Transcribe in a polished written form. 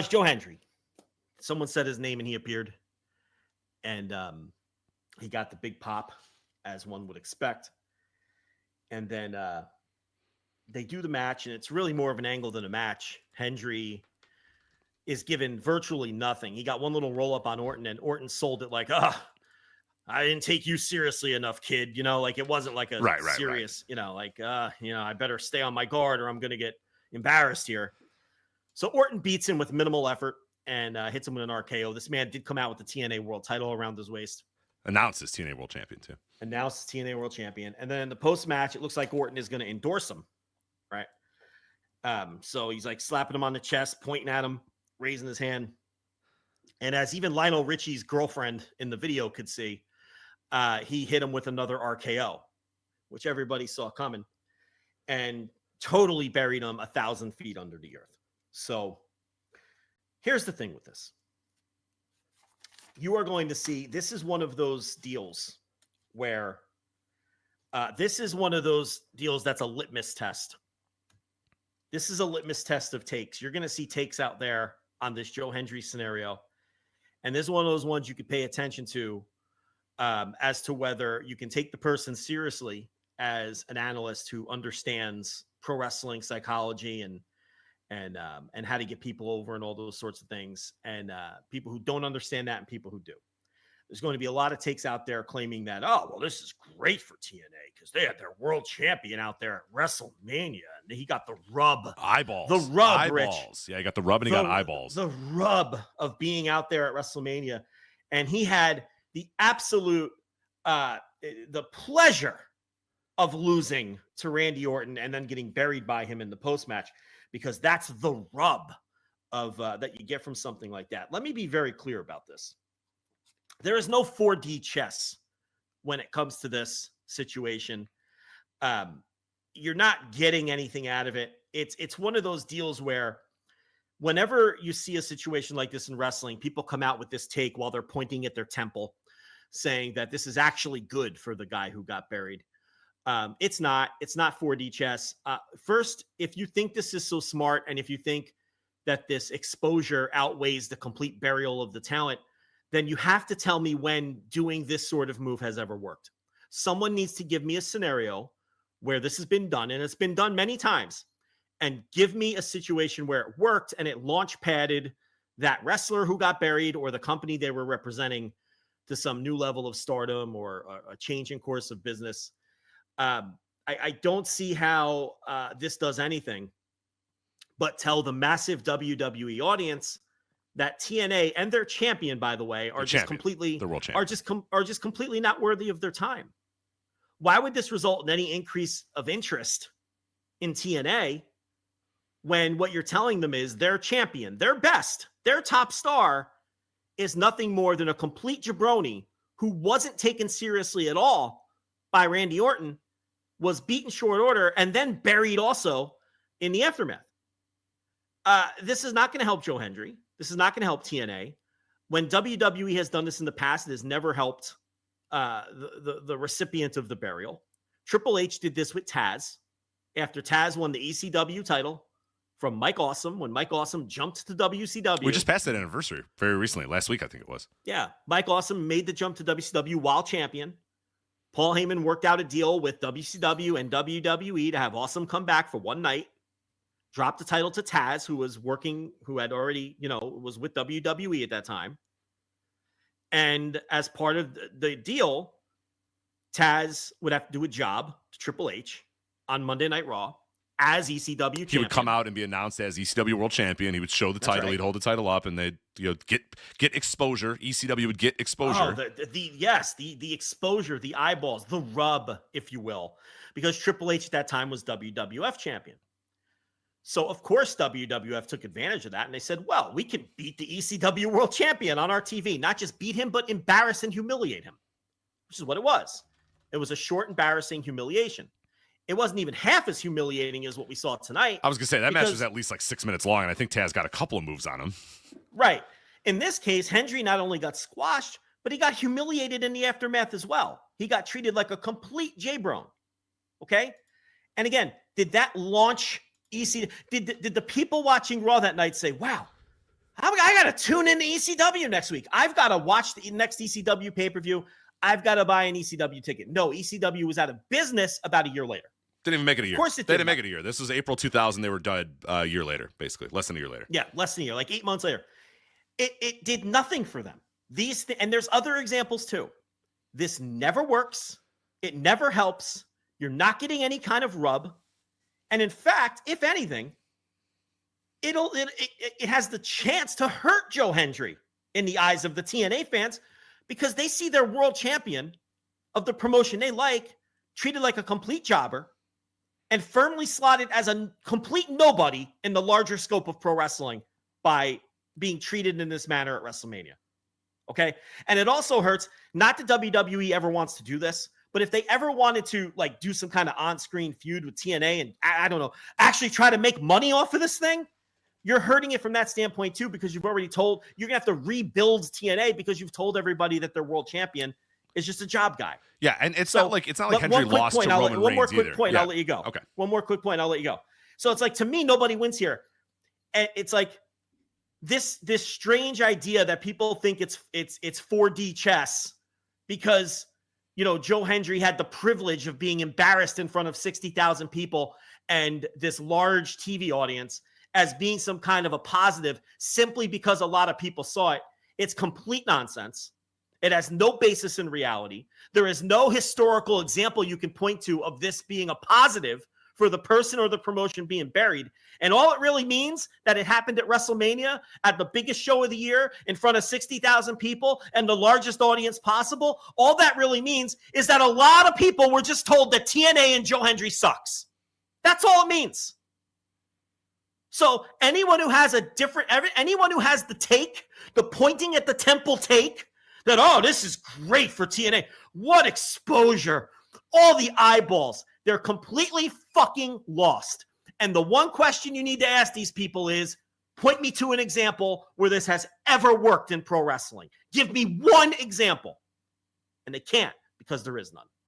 Joe Hendry. Someone said his name and he appeared. And he got the big pop, as one would expect. And then they do the match, and it's really more of an angle than a match. Hendry is given virtually nothing. He got one little roll-up on Orton, and Orton sold it like, I didn't take you seriously enough, kid. Like it wasn't like a serious, I better stay on my guard or I'm going to get embarrassed here. So Orton beats him with minimal effort and hits him with an RKO. This man did come out with the TNA World title around his waist. Announced as TNA World Champion, too. Announced as TNA World Champion. And then in the post-match, it looks like Orton is going to endorse him, right? So he's like slapping him on the chest, pointing at him, raising his hand. And as even Lionel Richie's girlfriend in the video could see, he hit him with another RKO, which everybody saw coming, and totally buried him 1,000 feet under the earth. So here's the thing with this. You are going to see, this is one of those deals where this is one of those deals that's a litmus test. This is a litmus test of takes. You're going to see takes out there on this Joe Hendry scenario. And this is one of those ones you could pay attention to as to whether you can take the person seriously as an analyst who understands pro wrestling psychology and how to get people over and all those sorts of things, and people who don't understand that and people who do. There's going to be a lot of takes out there claiming that, this is great for TNA because they had their world champion out there at WrestleMania and he got the rub. Eyeballs. The rub, eyeballs. Rich. Yeah, he got the rub and he got eyeballs. The rub of being out there at WrestleMania. And he had the absolute, the pleasure of losing to Randy Orton and then getting buried by him in the post-match, because that's the rub of that you get from something like that. Let me be very clear about this. There is no 4D chess when it comes to this situation. You're not getting anything out of it. It's one of those deals where whenever you see a situation like this in wrestling, people come out with this take while they're pointing at their temple, saying that this is actually good for the guy who got buried. It's not 4D chess. First, if you think this is so smart, and if you think that this exposure outweighs the complete burial of the talent, then you have to tell me when doing this sort of move has ever worked. Someone needs to give me a scenario where this has been done, and it's been done many times, and give me a situation where it worked and it launch padded that wrestler who got buried or the company they were representing to some new level of stardom or a change in course of business. I don't see how this does anything but tell the massive WWE audience that TNA and their champion, by the way, are just completely completely not worthy of their time. Why would this result in any increase of interest in TNA when what you're telling them is their champion, their best, their top star is nothing more than a complete jabroni who wasn't taken seriously at all by Randy Orton, was beaten short order, and then buried also in the aftermath? This is not going to help Joe Hendry. This is not going to help TNA. When WWE has done this in the past, it has never helped the recipient of the burial. Triple H did this with Taz after Taz won the ECW title from Mike Awesome when Mike Awesome jumped to WCW. We just passed that anniversary very recently, last week I think it was. Yeah, Mike Awesome made the jump to WCW while champion. Paul Heyman worked out a deal with WCW and WWE to have Awesome come back for one night, dropped the title to Taz, who had already, was with WWE at that time. And as part of the deal, Taz would have to do a job to Triple H on Monday Night Raw as ECW champion. He would come out and be announced as ECW World Champion. He would show the title. Right. He'd hold the title up, and they'd get exposure. ECW would get exposure. The exposure, the eyeballs, the rub, if you will, because Triple H at that time was WWF champion. So, of course, WWF took advantage of that, and they said, well, we can beat the ECW World Champion on our TV. Not just beat him, but embarrass and humiliate him, which is what it was. It was a short, embarrassing humiliation. It wasn't even half as humiliating as what we saw tonight. I was going to say, that match was at least like 6 minutes long, and I think Taz got a couple of moves on him. Right. In this case, Hendry not only got squashed, but he got humiliated in the aftermath as well. He got treated like a complete J-Bron. Okay? And again, did that launch... Did the people watching Raw that night say, wow, I got to tune in to ECW next week. I've got to watch the next ECW pay-per-view. I've got to buy an ECW ticket. No, ECW was out of business about a year later. Didn't even make it a year. Of course they didn't make it a year. This was April 2000. They were dead a year later, basically. Less than a year later. Yeah, less than a year, like 8 months later. It did nothing for them. And there's other examples too. This never works. It never helps. You're not getting any kind of rub. And in fact, if anything, it has the chance to hurt Joe Hendry in the eyes of the TNA fans because they see their world champion of the promotion they like treated like a complete jobber and firmly slotted as a complete nobody in the larger scope of pro wrestling by being treated in this manner at WrestleMania. Okay. And it also hurts, not that WWE ever wants to do this, but if they ever wanted to like do some kind of on-screen feud with TNA and I don't know, actually try to make money off of this thing, you're hurting it from that standpoint too, because you're going to have to rebuild TNA because you've told everybody that their world champion is just a job guy. Yeah. And it's not like Hendry lost to Roman Reigns. One more quick point, yeah. I'll let you go. Okay. One more quick point, I'll let you go. So it's like, to me, nobody wins here. And it's like this strange idea that people think it's 4D chess because, you know, Joe Hendry had the privilege of being embarrassed in front of 60,000 people and this large TV audience as being some kind of a positive simply because a lot of people saw it. It's complete nonsense. It has no basis in reality. There is no historical example you can point to of this being a positive for the person or the promotion being buried. And all it really means that it happened at WrestleMania at the biggest show of the year in front of 60,000 people and the largest audience possible. All that really means is that a lot of people were just told that TNA and Joe Hendry sucks. That's all it means. So anyone who has anyone who has the take, the pointing at the temple take, that, oh, this is great for TNA. What exposure. All the eyeballs. They're completely fucking lost. And the one question you need to ask these people is, point me to an example where this has ever worked in pro wrestling. Give me one example. And they can't because there is none.